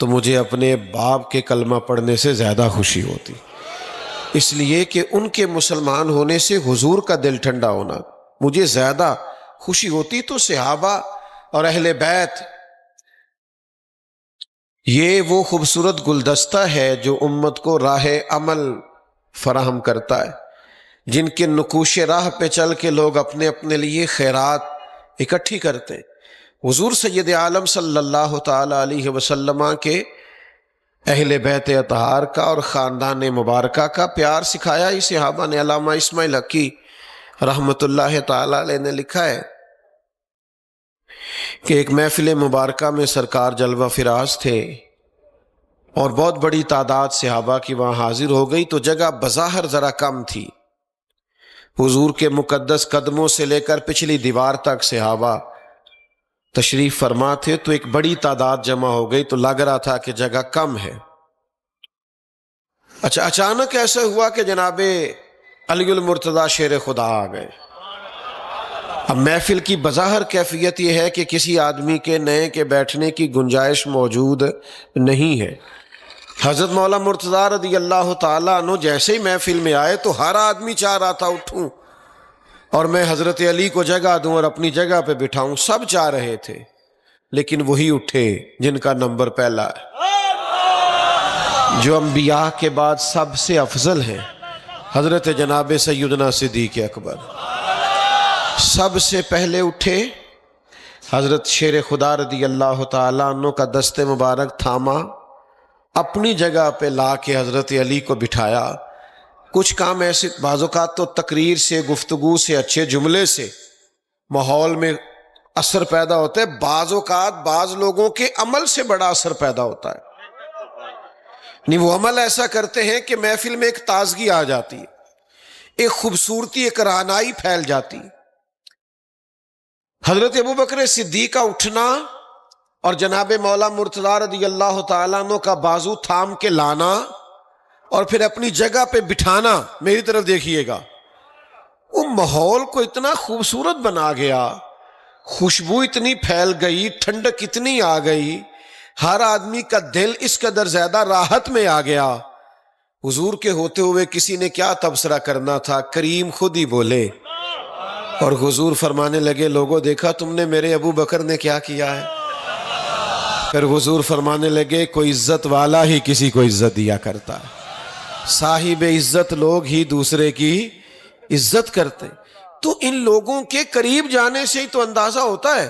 تو مجھے اپنے باپ کے کلمہ پڑھنے سے زیادہ خوشی ہوتی، اس لیے کہ ان کے مسلمان ہونے سے حضور کا دل ٹھنڈا ہونا مجھے زیادہ خوشی ہوتی۔ تو صحابہ اور اہل بیت یہ وہ خوبصورت گلدستہ ہے جو امت کو راہ عمل فراہم کرتا ہے، جن کے نقوش راہ پہ چل کے لوگ اپنے اپنے لیے خیرات اکٹھی کرتے ہیں۔ حضور سید عالم صلی اللہ تعالی علیہ وسلم کے اہل بیت اطہار کا اور خاندان مبارکہ کا پیار سکھایا ہی صحابہ نے۔ علامہ اسماعیل حقی رحمت اللہ تعالی علیہ نے لکھا ہے کہ ایک محفل مبارکہ میں سرکار جلوہ فراز تھے اور بہت بڑی تعداد صحابہ کی وہاں حاضر ہو گئی، تو جگہ بظاہر ذرا کم تھی۔ حضور کے مقدس قدموں سے لے کر پچھلی دیوار تک صحابہ تشریف فرما تھے، تو ایک بڑی تعداد جمع ہو گئی، تو لگ رہا تھا کہ جگہ کم ہے۔ اچھا، اچانک ایسا ہوا کہ جناب علی المرتضیٰ شیر خدا آ گئے۔ اب محفل کی بظاہر کیفیت یہ ہے کہ کسی آدمی کے نئے کے بیٹھنے کی گنجائش موجود نہیں ہے۔ حضرت مولا مرتضیٰ رضی اللہ تعالیٰ عنہ جیسے ہی محفل میں آئے تو ہر آدمی چاہ رہا تھا اٹھوں اور میں حضرت علی کو جگہ دوں اور اپنی جگہ پہ بٹھاؤں، سب چاہ رہے تھے، لیکن وہی اٹھے جن کا نمبر پہلا ہے، جو انبیاء کے بعد سب سے افضل ہیں، حضرت جناب سیدنا صدیق اکبر سب سے پہلے اٹھے۔ حضرت شیر خدا رضی اللہ تعالیٰ عنہ کا دست مبارک تھاما، اپنی جگہ پہ لا کے حضرت علی کو بٹھایا۔ کچھ کام ایسے بعض اوقات تو تقریر سے، گفتگو سے، اچھے جملے سے ماحول میں اثر پیدا ہوتا ہے، بعض اوقات بعض لوگوں کے عمل سے بڑا اثر پیدا ہوتا ہے۔ نہیں، وہ عمل ایسا کرتے ہیں کہ محفل میں ایک تازگی آ جاتی ہے، ایک خوبصورتی، ایک رعنائی پھیل جاتی۔ حضرت ابوبکر صدیق کا اٹھنا اور جناب مولا مرتضیٰ رضی اللہ تعالیٰ عنہ کا بازو تھام کے لانا اور پھر اپنی جگہ پہ بٹھانا، میری طرف دیکھیے گا، وہ ماحول کو اتنا خوبصورت بنا گیا، خوشبو اتنی پھیل گئی، ٹھنڈک اتنی آ گئی، ہر آدمی کا دل اس قدر زیادہ راحت میں آ گیا۔ حضور کے ہوتے ہوئے کسی نے کیا تبصرہ کرنا تھا، کریم خود ہی بولے اور حضور فرمانے لگے، لوگوں دیکھا تم نے میرے ابو بکر نے کیا کیا ہے؟ پھر حضور فرمانے لگے، کوئی عزت والا ہی کسی کو عزت دیا کرتا ہے، صاحب عزت لوگ ہی دوسرے کی عزت کرتے۔ تو ان لوگوں کے قریب جانے سے ہی تو اندازہ ہوتا ہے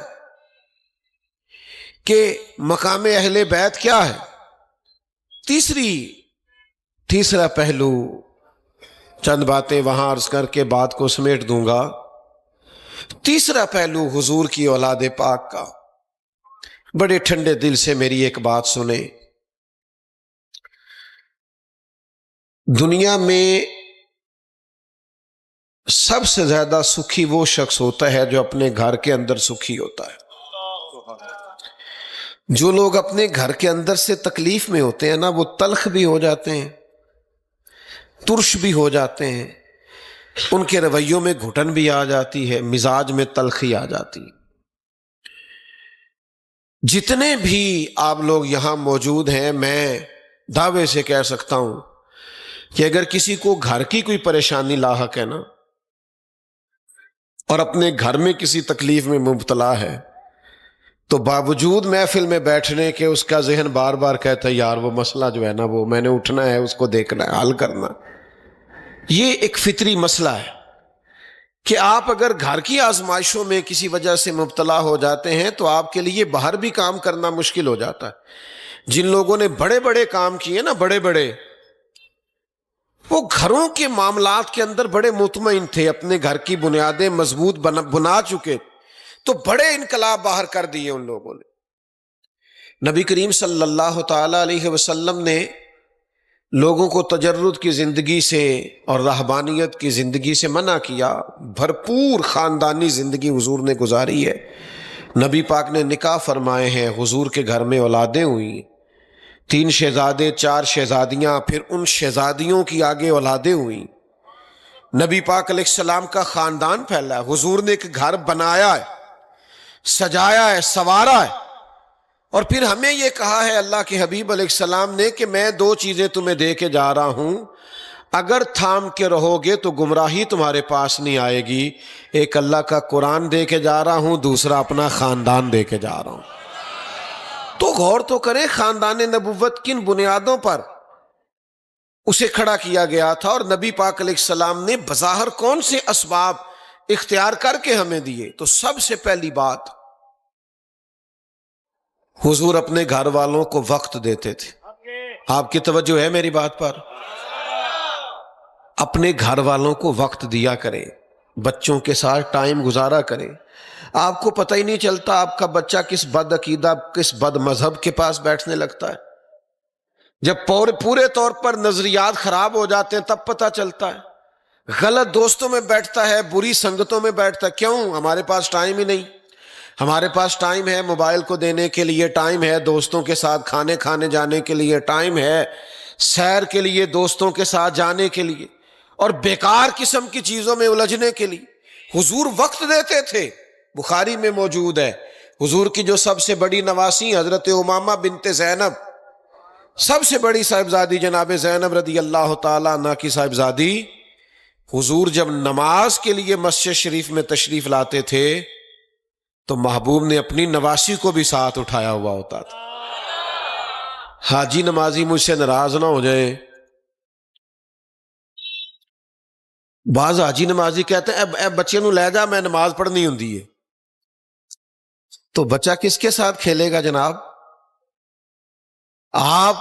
کہ مقام اہل بیت کیا ہے۔ تیسرا پہلو، چند باتیں وہاں عرض کر کے بات کو سمیٹ دوں گا۔ تیسرا پہلو حضور کی اولاد پاک کا، بڑے ٹھنڈے دل سے میری ایک بات سنیں۔ دنیا میں سب سے زیادہ سکھی وہ شخص ہوتا ہے جو اپنے گھر کے اندر سکھی ہوتا ہے۔ جو لوگ اپنے گھر کے اندر سے تکلیف میں ہوتے ہیں نا، وہ تلخ بھی ہو جاتے ہیں، ترش بھی ہو جاتے ہیں، ان کے رویوں میں گھٹن بھی آ جاتی ہے، مزاج میں تلخی آ جاتی ہے۔ جتنے بھی آپ لوگ یہاں موجود ہیں، میں دعوے سے کہہ سکتا ہوں کہ اگر کسی کو گھر کی کوئی پریشانی لاحق ہے نا اور اپنے گھر میں کسی تکلیف میں مبتلا ہے، تو باوجود محفل میں بیٹھنے کے اس کا ذہن بار بار کہتا ہے، یار وہ مسئلہ جو ہے نا، وہ میں نے اٹھنا ہے، اس کو دیکھنا ہے، حل کرنا۔ یہ ایک فطری مسئلہ ہے کہ آپ اگر گھر کی آزمائشوں میں کسی وجہ سے مبتلا ہو جاتے ہیں تو آپ کے لیے باہر بھی کام کرنا مشکل ہو جاتا ہے۔ جن لوگوں نے بڑے بڑے کام کیے نا، بڑے وہ گھروں کے معاملات کے اندر بڑے مطمئن تھے، اپنے گھر کی بنیادیں مضبوط بنا چکے، تو بڑے انقلاب باہر کر دیے ان لوگوں نے۔ نبی کریم صلی اللہ تعالی علیہ وسلم نے لوگوں کو تجرد کی زندگی سے اور رہبانیت کی زندگی سے منع کیا، بھرپور خاندانی زندگی حضور نے گزاری ہے۔ نبی پاک نے نکاح فرمائے ہیں، حضور کے گھر میں اولادیں ہوئیں، 3 شہزادے، 4 شہزادیاں، پھر ان شہزادیوں کی آگے اولادیں ہوئیں۔ نبی پاک علیہ السلام کا خاندان پھیلا ہے، حضور نے ایک گھر بنایا ہے، سجایا ہے، سنوارا ہے، اور پھر ہمیں یہ کہا ہے اللہ کے حبیب علیہ السلام نے کہ میں دو چیزیں تمہیں دے کے جا رہا ہوں، اگر تھام کے رہو گے تو گمراہی تمہارے پاس نہیں آئے گی۔ ایک اللہ کا قرآن دے کے جا رہا ہوں، دوسرا اپنا خاندان دے کے جا رہا ہوں۔ تو غور تو کریں، خاندان نبوت کن بنیادوں پر اسے کھڑا کیا گیا تھا، اور نبی پاک علیہ السلام نے بظاہر کون سے اسباب اختیار کر کے ہمیں دیے؟ تو سب سے پہلی بات، حضور اپنے گھر والوں کو وقت دیتے تھے۔ آپ کی توجہ ہے میری بات پر؟ اپنے گھر والوں کو وقت دیا کریں، بچوں کے ساتھ ٹائم گزارا کریں۔ آپ کو پتہ ہی نہیں چلتا آپ کا بچہ کس بد عقیدہ، کس بد مذہب کے پاس بیٹھنے لگتا ہے۔ جب پورے طور پر نظریات خراب ہو جاتے ہیں تب پتہ چلتا ہے۔ غلط دوستوں میں بیٹھتا ہے، بری سنگتوں میں بیٹھتا ہے، کیوں؟ ہمارے پاس ٹائم ہی نہیں۔ ہمارے پاس ٹائم ہے موبائل کو دینے کے لیے، ٹائم ہے دوستوں کے ساتھ کھانے جانے کے لیے، ٹائم ہے سیر کے لیے دوستوں کے ساتھ جانے کے لیے، اور بیکار قسم کی چیزوں میں الجھنے کے لیے حضور وقت دیتے تھے۔ بخاری میں موجود ہے، حضور کی جو سب سے بڑی نواسی حضرت امامہ بنت زینب، سب سے بڑی صاحبزادی جناب زینب رضی اللہ تعالیٰ عنہ کی صاحبزادی، حضور جب نماز کے لیے مسجد شریف میں تشریف لاتے تھے تو محبوب نے اپنی نواسی کو بھی ساتھ اٹھایا ہوا ہوتا تھا۔ حاجی نمازی مجھ سے ناراض نہ ہو جائے، بعض حاجی نمازی کہتے ہیں اے بچے نو لے جا، میں نماز پڑھنی ہوندی ہے۔ تو بچہ کس کے ساتھ کھیلے گا جناب؟ آپ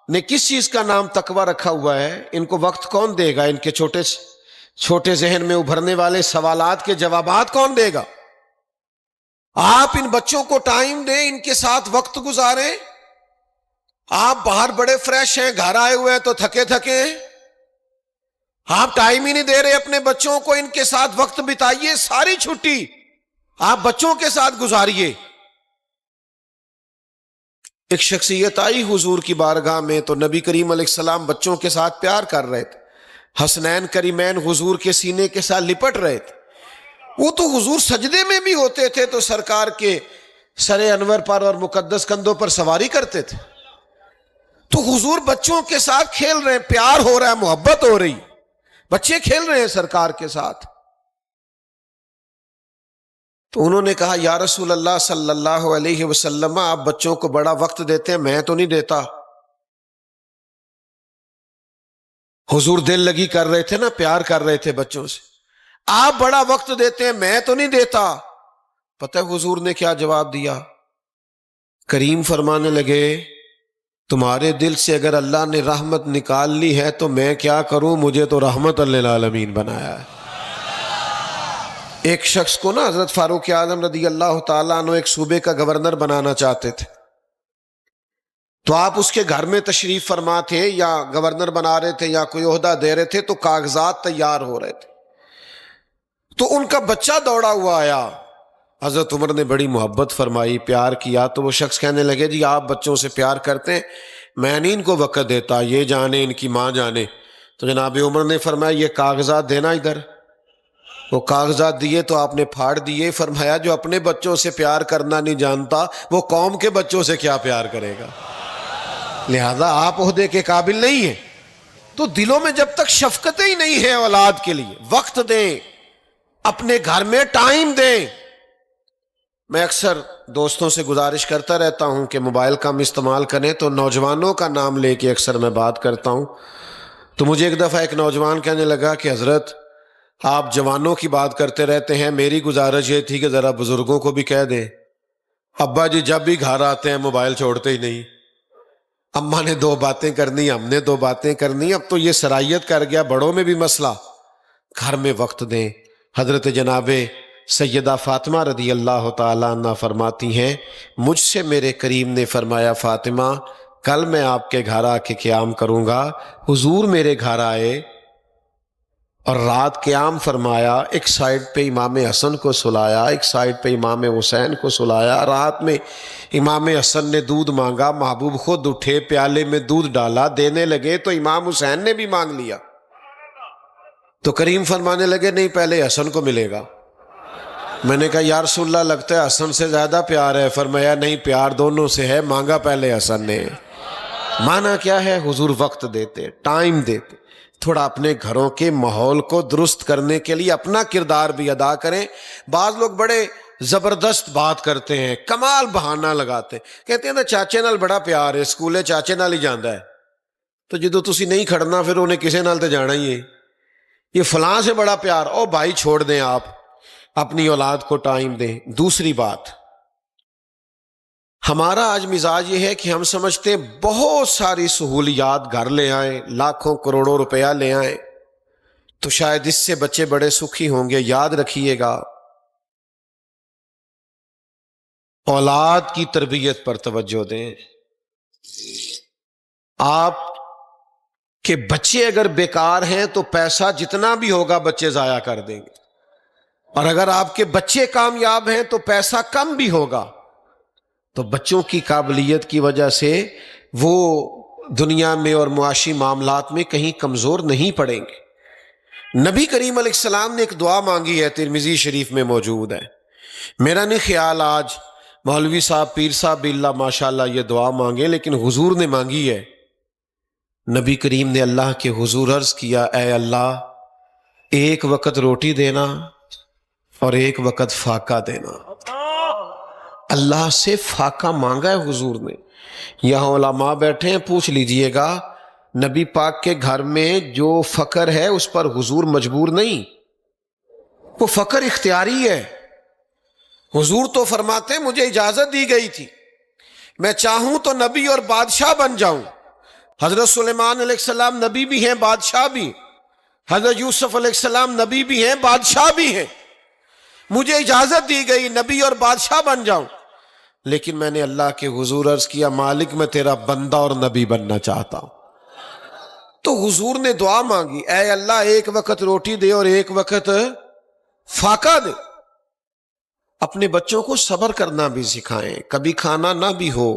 نے کس چیز کا نام تقوی رکھا ہوا ہے؟ ان کو وقت کون دے گا؟ ان کے چھوٹے ذہن میں ابھرنے والے سوالات کے جوابات کون دے گا؟ آپ ان بچوں کو ٹائم دیں، ان کے ساتھ وقت گزاریں۔ آپ باہر بڑے فریش ہیں، گھر آئے ہوئے ہیں تو تھکے ہیں، آپ ٹائم ہی نہیں دے رہے اپنے بچوں کو، ان کے ساتھ وقت بتائیے، ساری چھٹی آپ بچوں کے ساتھ گزاریے۔ ایک شخصیت آئی حضور کی بارگاہ میں تو نبی کریم علیہ السلام بچوں کے ساتھ پیار کر رہے تھے، حسنین کریمین حضور کے سینے کے ساتھ لپٹ رہے تھے۔ وہ تو حضور سجدے میں بھی ہوتے تھے تو سرکار کے سر انور پر اور مقدس کندھوں پر سواری کرتے تھے۔ تو حضور بچوں کے ساتھ کھیل رہے ہیں، پیار ہو رہا ہے، محبت ہو رہی، بچے کھیل رہے ہیں سرکار کے ساتھ۔ تو انہوں نے کہا یا رسول اللہ صلی اللہ علیہ وسلم، آپ بچوں کو بڑا وقت دیتے ہیں، میں تو نہیں دیتا۔ حضور دل لگی کر رہے تھے نا، پیار کر رہے تھے بچوں سے، آپ بڑا وقت دیتے ہیں، میں تو نہیں دیتا۔ پتہ ہے حضور نے کیا جواب دیا؟ کریم فرمانے لگے تمہارے دل سے اگر اللہ نے رحمت نکال لی ہے تو میں کیا کروں، مجھے تو رحمت للعالمین بنایا ہے۔ ایک شخص کو نا حضرت فاروق اعظم رضی اللہ تعالیٰ عنہ ایک صوبے کا گورنر بنانا چاہتے تھے، تو آپ اس کے گھر میں تشریف فرما تھے، یا گورنر بنا رہے تھے یا کوئی عہدہ دے رہے تھے، تو کاغذات تیار ہو رہے تھے، تو ان کا بچہ دوڑا ہوا آیا۔ حضرت عمر نے بڑی محبت فرمائی، پیار کیا، تو وہ شخص کہنے لگے جی آپ بچوں سے پیار کرتے ہیں، میں نہیں ان کو وقت دیتا، یہ جانے ان کی ماں جانے۔ تو جناب عمر نے فرمایا یہ کاغذات دینا ادھر۔ وہ کاغذات دیے تو آپ نے پھاڑ دیے، فرمایا جو اپنے بچوں سے پیار کرنا نہیں جانتا وہ قوم کے بچوں سے کیا پیار کرے گا، لہذا آپ عہدے کے قابل نہیں ہیں۔ تو دلوں میں جب تک شفقتیں ہی نہیں ہیں اولاد کے لیے، وقت دیں، اپنے گھر میں ٹائم دیں۔ میں اکثر دوستوں سے گزارش کرتا رہتا ہوں کہ موبائل کم استعمال کریں، تو نوجوانوں کا نام لے کے اکثر میں بات کرتا ہوں۔ تو مجھے ایک دفعہ ایک نوجوان کہنے لگا کہ حضرت آپ جوانوں کی بات کرتے رہتے ہیں، میری گزارش یہ تھی کہ ذرا بزرگوں کو بھی کہہ دیں، ابا جی جب بھی گھر آتے ہیں موبائل چھوڑتے ہی نہیں، اماں نے دو باتیں کرنی، ہم نے دو باتیں کرنی، اب تو یہ سرائیت کر گیا، بڑوں میں بھی مسئلہ۔ گھر میں وقت دیں۔ حضرت جناب سیدہ فاطمہ رضی اللہ تعالیٰ عنہ فرماتی ہیں مجھ سے میرے کریم نے فرمایا فاطمہ کل میں آپ کے گھر آ کے قیام کروں گا۔ حضور میرے گھر آئے اور رات قیام فرمایا، ایک سائیڈ پہ امام حسن کو سلایا، ایک سائیڈ پہ امام حسین کو سلایا۔ رات میں امام حسن نے دودھ مانگا، محبوب خود اٹھے، پیالے میں دودھ ڈالا، دینے لگے تو امام حسین نے بھی مانگ لیا، تو کریم فرمانے لگے نہیں پہلے حسن کو ملے گا۔ میں نے کہا یا رسول اللہ لگتا ہے حسن سے زیادہ پیار ہے. فرمایا نہیں، پیار دونوں سے ہے، مانگا پہلے حسن نے. مانا کیا ہے؟ حضور وقت دیتے، ٹائم دیتے. تھوڑا اپنے گھروں کے ماحول کو درست کرنے کے لیے اپنا کردار بھی ادا کریں. بعض لوگ بڑے زبردست بات کرتے ہیں، کمال بہانہ لگاتے ہیں، کہتے ہیں نا چاچے نال بڑا پیار ہے، سکولے چاچے نال ہی جاندا ہے. تو جدو تسی نہیں کھڑنا پھر انہیں کسے نال تے جانا ہی ہے. یہ فلاں سے بڑا پیار، او بھائی چھوڑ دیں، آپ اپنی اولاد کو ٹائم دیں. دوسری بات، ہمارا آج مزاج یہ ہے کہ ہم سمجھتے ہیں بہت ساری سہولیات گھر لے آئیں، لاکھوں کروڑوں روپیہ لے آئیں تو شاید اس سے بچے بڑے سکھی ہوں گے. یاد رکھیے گا، اولاد کی تربیت پر توجہ دیں. آپ کے بچے اگر بیکار ہیں تو پیسہ جتنا بھی ہوگا بچے ضائع کر دیں گے، اور اگر آپ کے بچے کامیاب ہیں تو پیسہ کم بھی ہوگا تو بچوں کی قابلیت کی وجہ سے وہ دنیا میں اور معاشی معاملات میں کہیں کمزور نہیں پڑیں گے. نبی کریم علیہ السلام نے ایک دعا مانگی ہے، ترمذی شریف میں موجود ہے. میرا نہیں خیال آج مولوی صاحب، پیر صاحب بھی اللہ ماشاءاللہ یہ دعا مانگے، لیکن حضور نے مانگی ہے. نبی کریم نے اللہ کے حضور عرض کیا، اے اللہ، ایک وقت روٹی دینا اور ایک وقت فاقہ دینا. اللہ سے فاقہ مانگا ہے حضور نے. یہاں علماء بیٹھے ہیں، پوچھ لیجئے گا نبی پاک کے گھر میں جو فقر ہے اس پر حضور مجبور نہیں، وہ فقر اختیاری ہے. حضور تو فرماتے ہیں مجھے اجازت دی گئی تھی، میں چاہوں تو نبی اور بادشاہ بن جاؤں. حضرت سلیمان علیہ السلام نبی بھی ہیں، بادشاہ بھی. حضرت یوسف علیہ السلام نبی بھی ہیں، بادشاہ بھی ہیں. مجھے اجازت دی گئی نبی اور بادشاہ بن جاؤں، لیکن میں نے اللہ کے حضور عرض کیا، مالک میں تیرا بندہ اور نبی بننا چاہتا ہوں. تو حضور نے دعا مانگی، اے اللہ ایک وقت روٹی دے اور ایک وقت فاقہ دے. اپنے بچوں کو صبر کرنا بھی سکھائیں. کبھی کھانا نہ بھی ہو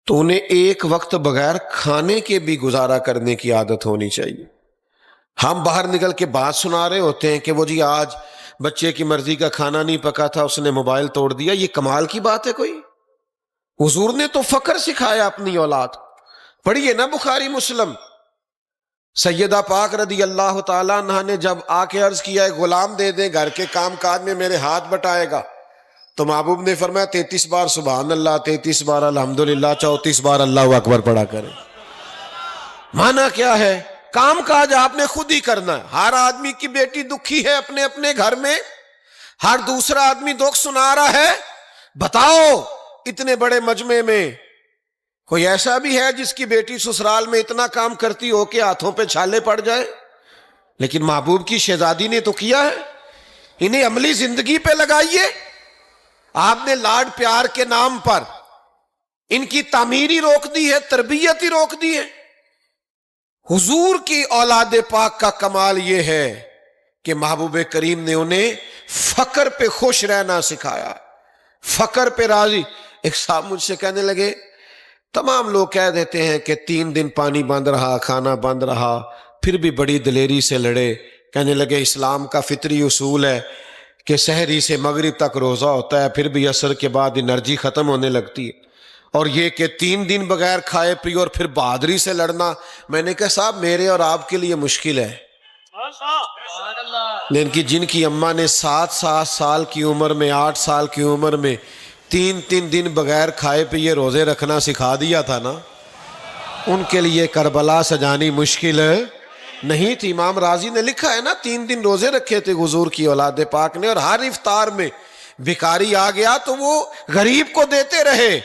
تو انہیں ایک وقت بغیر کھانے کے بھی گزارا کرنے کی عادت ہونی چاہیے. ہم باہر نکل کے بات سنا رہے ہوتے ہیں کہ وہ جی آج بچے کی مرضی کا کھانا نہیں پکا تھا، اس نے موبائل توڑ دیا. یہ کمال کی بات ہے کوئی؟ حضور نے تو فقر سکھایا اپنی اولاد. پڑھیے نا بخاری مسلم، سیدہ پاک رضی اللہ تعالیٰ عنہ نے جب آ کے عرض کیا ہے غلام دے دیں، گھر کے کام کاج میں میرے ہاتھ بٹائے گا، تو محبوب نے فرمایا 33 بار سبحان اللہ، 33 بار الحمدللہ، 34 بار اللہ اکبر پڑھا کریں. مانا کیا ہے؟ کام کاج آپ نے خود ہی کرنا ہے. ہر آدمی کی بیٹی دکھی ہے اپنے اپنے گھر میں، ہر دوسرا آدمی دکھ سنا رہا ہے. بتاؤ اتنے بڑے مجمع میں کوئی ایسا بھی ہے جس کی بیٹی سسرال میں اتنا کام کرتی ہو کہ ہاتھوں پہ چھالے پڑ جائے؟ لیکن محبوب کی شہزادی نے تو کیا ہے. انہیں عملی زندگی پہ لگائیے. آپ نے لاڈ پیار کے نام پر ان کی تعمیر ہی روک دی ہے، تربیت ہی روک دی ہے. حضور کی اولاد پاک کا کمال یہ ہے کہ محبوب کریم نے انہیں فقر پہ خوش رہنا سکھایا، فقر پہ راضی. ایک صاحب مجھ سے کہنے لگے، تمام لوگ کہہ دیتے ہیں کہ 3 دن پانی بند رہا، کھانا بند رہا، پھر بھی بڑی دلیری سے لڑے. کہنے لگے اسلام کا فطری اصول ہے کہ سحری سے مغرب تک روزہ ہوتا ہے، پھر بھی عصر کے بعد انرجی ختم ہونے لگتی ہے، اور یہ کہ 3 دن بغیر کھائے پیے اور پھر بہادری سے لڑنا. میں نے کہا صاحب میرے اور آپ کے لیے مشکل ہے، لیکن جن کی اماں نے 7 سال کی عمر میں، 8 سال کی عمر میں 3 دن بغیر کھائے پیے روزے رکھنا سکھا دیا تھا نا، ان کے لیے کربلا سجانی مشکل نہیں تھی. امام راضی نے لکھا ہے نا 3 دن روزے رکھے تھے حضور کی اولاد پاک نے، اور ہر افطار میں بھکاری آ گیا تو وہ غریب کو دیتے رہے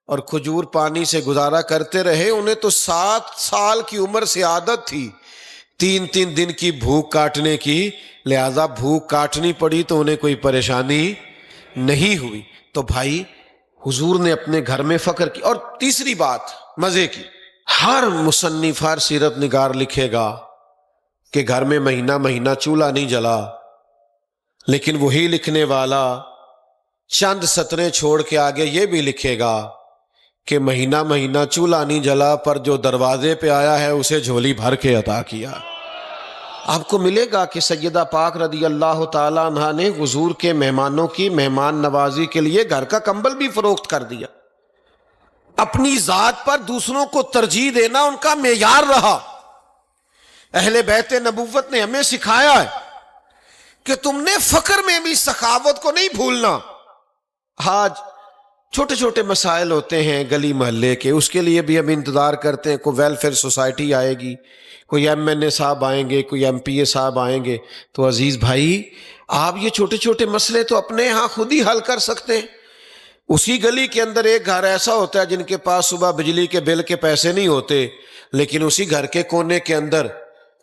اور کھجور پانی سے گزارا کرتے رہے. انہیں تو 7 سال کی عمر سے عادت تھی 3 دن کی بھوک کاٹنے کی، لہذا بھوک کاٹنی پڑی تو انہیں کوئی پریشانی نہیں ہوئی. تو بھائی حضور نے اپنے گھر میں فقر کی. اور تیسری بات مزے کی، ہر مصنف، ہر سیرت نگار لکھے گا کہ گھر میں مہینہ مہینہ چولہا نہیں جلا، لیکن وہی لکھنے والا چند سطریں چھوڑ کے آگے یہ بھی لکھے گا کہ مہینہ مہینہ چولہا نہیں جلا، پر جو دروازے پہ آیا ہے اسے جھولی بھر کے عطا کیا. آپ کو ملے گا کہ سیدہ پاک رضی اللہ تعالیٰ عنہا نے حضور کے مہمانوں کی مہمان نوازی کے لیے گھر کا کمبل بھی فروخت کر دیا۔ اپنی ذات پر دوسروں کو ترجیح دینا ان کا معیار رہا۔ اہل بیت نبوت نے ہمیں سکھایا ہے کہ تم نے فقر میں بھی سخاوت کو نہیں بھولنا۔ آج چھوٹے چھوٹے مسائل ہوتے ہیں گلی محلے کے، اس کے لیے بھی ہم انتظار کرتے ہیں، کوئی ویلفیئر سوسائٹی آئے گی، کوئی ایم این اے صاحب آئیں گے، کوئی ایم پی اے صاحب آئیں گے۔ تو عزیز بھائی، آپ یہ چھوٹے چھوٹے مسئلے تو اپنے ہاں خود ہی حل کر سکتے ہیں۔ اسی گلی کے اندر ایک گھر ایسا ہوتا ہے جن کے پاس صبح بجلی کے بل کے پیسے نہیں ہوتے، لیکن اسی گھر کے کونے کے اندر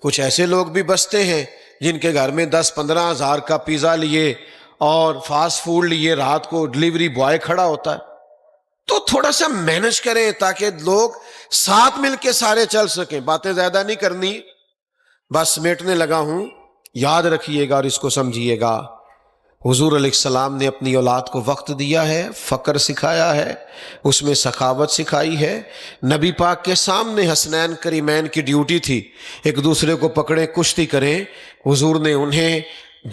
کچھ ایسے لوگ بھی بستے ہیں جن کے گھر میں 10-15 ہزار کا پیزا لیے اور فاسٹ فوڈ لیے رات کو ڈلیوری بوائے کھڑا ہوتا ہے۔ تو تھوڑا سا مینج کریں تاکہ لوگ ساتھ مل کے سارے چل سکیں۔ باتیں زیادہ نہیں کرنی، بس سمیٹنے لگا ہوں، یاد رکھیے گا اور اس کو سمجھیے گا۔ حضور علیہ السلام نے اپنی اولاد کو وقت دیا ہے، فقر سکھایا ہے، اس میں سخاوت سکھائی ہے۔ نبی پاک کے سامنے حسنین کریمین کی ڈیوٹی تھی، ایک دوسرے کو پکڑیں کشتی کریں، حضور نے انہیں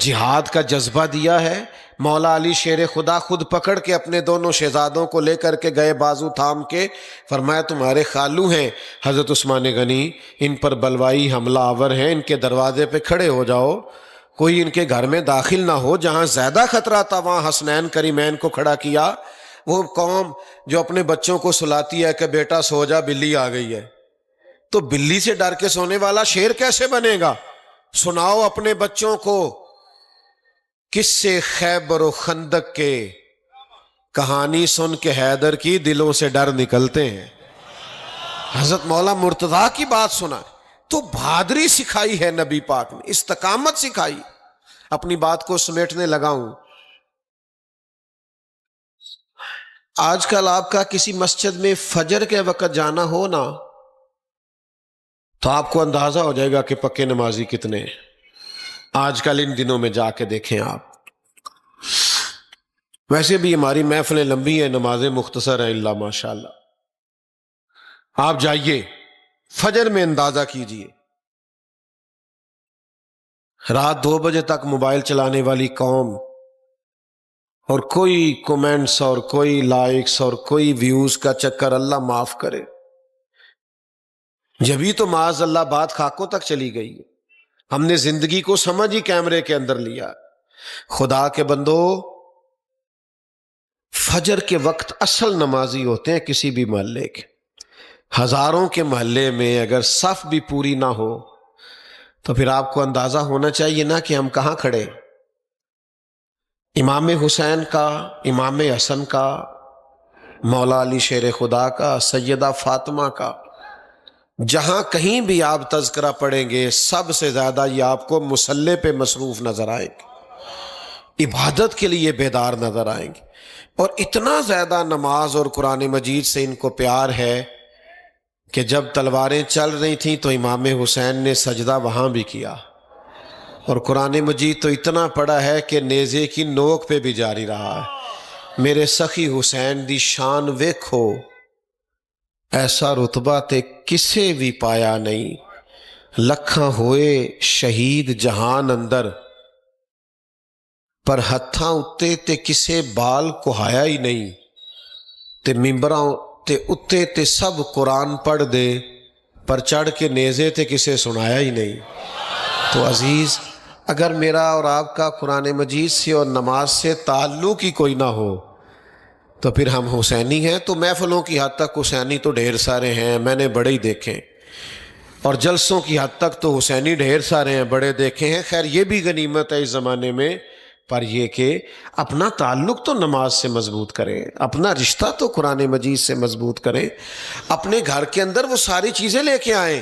جہاد کا جذبہ دیا ہے۔ مولا علی شیر خدا خود پکڑ کے اپنے دونوں شہزادوں کو لے کر کے گئے، بازو تھام کے، فرمایا تمہارے خالو ہیں حضرت عثمان غنی، ان پر بلوائی حملہ آور ہیں، ان کے دروازے پہ کھڑے ہو جاؤ، کوئی ان کے گھر میں داخل نہ ہو۔ جہاں زیادہ خطرہ تھا وہاں حسنین کریمین کو کھڑا کیا۔ وہ قوم جو اپنے بچوں کو سلاتی ہے کہ بیٹا سو جا، بلی آ گئی ہے، تو بلی سے ڈر کے سونے والا شیر کیسے بنے گا؟ سناؤ اپنے بچوں کو قصے خیبر و خندق کے، کہانی سن کے حیدر کی دلوں سے ڈر نکلتے ہیں۔ حضرت مولا مرتضیٰ کی بات سنا تو بہادری سکھائی ہے نبی پاک نے، استقامت سکھائی۔ اپنی بات کو سمیٹنے لگا ہوں۔ آج کل آپ کا کسی مسجد میں فجر کے وقت جانا ہو نا تو آپ کو اندازہ ہو جائے گا کہ پکے نمازی کتنے ہیں۔ آج کل ان دنوں میں جا کے دیکھیں آپ۔ ویسے بھی ہماری محفلیں لمبی ہیں، نمازیں مختصر ہیں الا ماشاءاللہ۔ آپ جائیے فجر میں اندازہ کیجئے، رات 2 بجے تک موبائل چلانے والی قوم، اور کوئی کومنٹس اور کوئی لائکس اور کوئی ویوز کا چکر، اللہ معاف کرے۔ جبھی تو معاذ اللہ بات خاکوں تک چلی گئی ہے۔ ہم نے زندگی کو سمجھ ہی کیمرے کے اندر لیا۔ خدا کے بندو، فجر کے وقت اصل نمازی ہوتے ہیں کسی بھی محلے کے۔ ہزاروں کے محلے میں اگر صف بھی پوری نہ ہو تو پھر آپ کو اندازہ ہونا چاہیے نا کہ ہم کہاں کھڑے۔ امام حسین کا، امام حسن کا، مولا علی شیر خدا کا، سیدہ فاطمہ کا، جہاں کہیں بھی آپ تذکرہ پڑھیں گے سب سے زیادہ یہ آپ کو مصلی پہ مصروف نظر آئیں گے، عبادت کے لیے بیدار نظر آئیں گے، اور اتنا زیادہ نماز اور قرآن مجید سے ان کو پیار ہے کہ جب تلواریں چل رہی تھیں تو امام حسین نے سجدہ وہاں بھی کیا، اور قرآن مجید تو اتنا پڑھا ہے کہ نیزے کی نوک پہ بھی جاری رہا ہے۔ میرے سخی حسین دی شان ویکھو، ایسا رتبہ تے کسے بھی پایا نہیں، لکھاں ہوئے شہید جہان اندر، پر ہتھاں اتے تے کسے بال کہایا ہی نہیں، تے ممبراں تے اتے تے سب قرآن پڑھ دے، پر چڑھ کے نیزے تے کسے سنایا ہی نہیں۔ تو عزیز، اگر میرا اور آپ کا قرآن مجید سے اور نماز سے تعلق ہی کوئی نہ ہو تو پھر ہم حسینی ہیں؟ تو محفلوں کی حد تک حسینی تو ڈھیر سارے ہیں، میں نے بڑے ہی دیکھے، اور جلسوں کی حد تک تو حسینی ڈھیر سارے ہیں، بڑے دیکھے ہیں۔ خیر یہ بھی غنیمت ہے اس زمانے میں، پر یہ کہ اپنا تعلق تو نماز سے مضبوط کریں، اپنا رشتہ تو قرآن مجید سے مضبوط کریں، اپنے گھر کے اندر وہ ساری چیزیں لے کے آئیں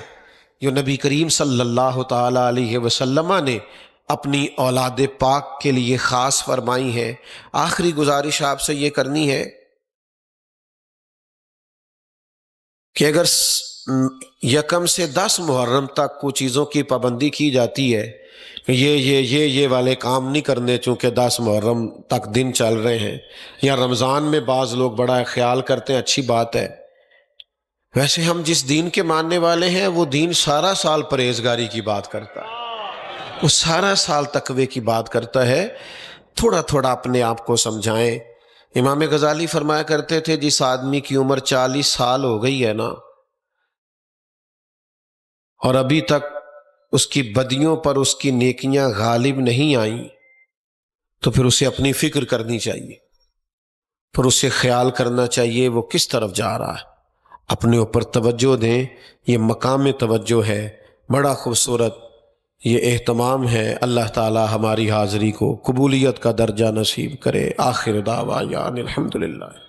جو نبی کریم صلی اللہ تعالی علیہ وسلم نے اپنی اولاد پاک کے لیے خاص فرمائی ہے۔ آخری گزارش آپ سے یہ کرنی ہے کہ اگر 1 سے 10 محرم تک کچھ چیزوں کی پابندی کی جاتی ہے، یہ والے کام نہیں کرنے چونکہ 10 محرم تک دن چل رہے ہیں، یا رمضان میں بعض لوگ بڑا خیال کرتے ہیں، اچھی بات ہے۔ ویسے ہم جس دین کے ماننے والے ہیں وہ دین سارا سال پرہیزگاری کی بات کرتا ہے، وہ سارا سال تقوی کی بات کرتا ہے، تھوڑا تھوڑا اپنے آپ کو سمجھائیں۔ امام غزالی فرمایا کرتے تھے جس آدمی کی عمر 40 سال ہو گئی ہے نا اور ابھی تک اس کی بدیوں پر اس کی نیکیاں غالب نہیں آئیں تو پھر اسے اپنی فکر کرنی چاہیے، پھر اسے خیال کرنا چاہیے وہ کس طرف جا رہا ہے، اپنے اوپر توجہ دیں۔ یہ مقام توجہ ہے، بڑا خوبصورت یہ اہتمام ہے۔ اللہ تعالی ہماری حاضری کو قبولیت کا درجہ نصیب کرے۔ آخر دعوانا الحمدللہ۔